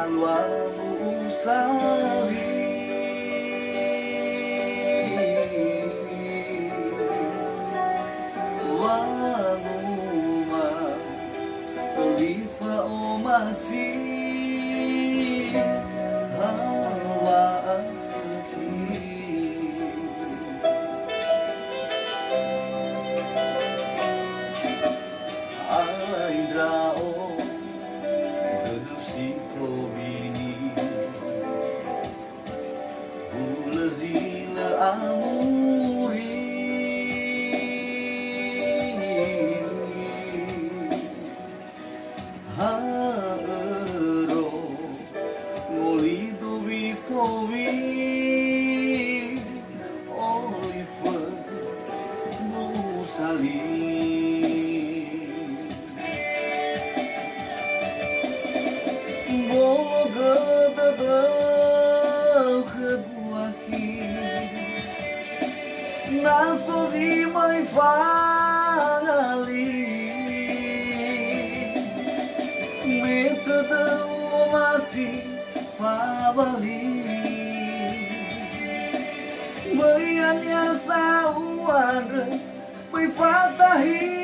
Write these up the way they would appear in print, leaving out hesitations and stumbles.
alwamu usari wanguma Khalifa o masih hawa asli Aidrao Gadusiko bini Bulazila amuri Haero Ngolido bitowi Oliver Musali Boga dadau keduaki Naso di mai fangali Metode masih fabali Bayannya sauan Mai fatahi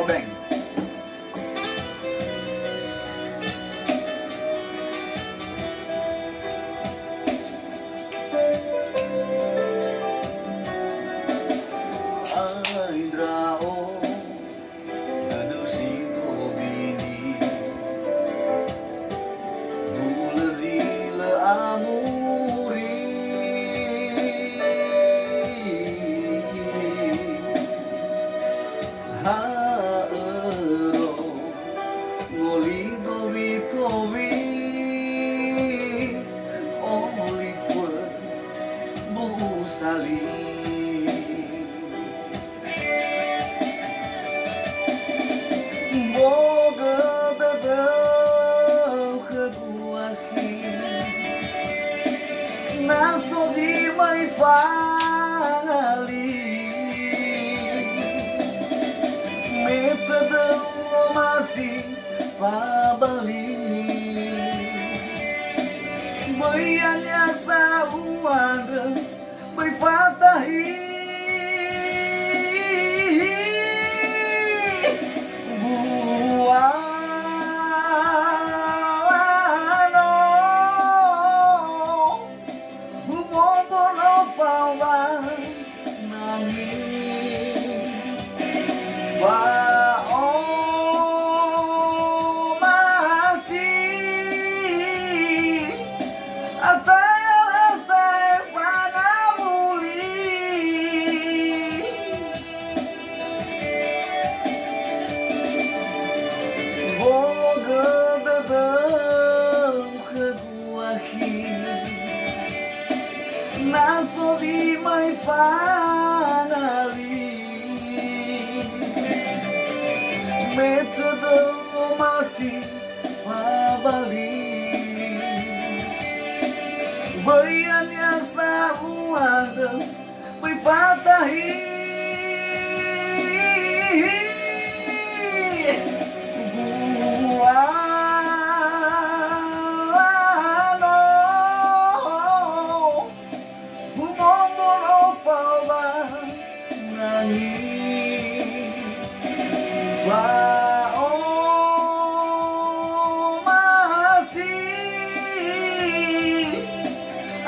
Bang. Aidrao Gadusiko bini Bulazila amuri Oliver Musali Boga dadau keduaki Naso di mai fangali Metode masih fabali Bayannya sauan Mai fatahi Buano Bumomono fawan Nangis Naso di mai fanali Metode masih fabali Bayannya sauan Mai fatahi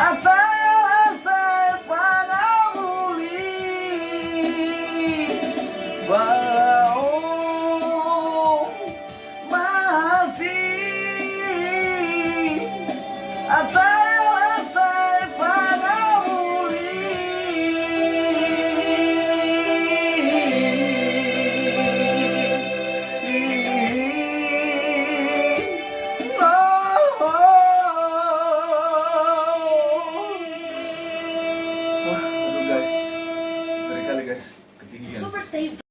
Ataya saya fana muli guys. Ngeri kali guys, ketinggian. Super stable.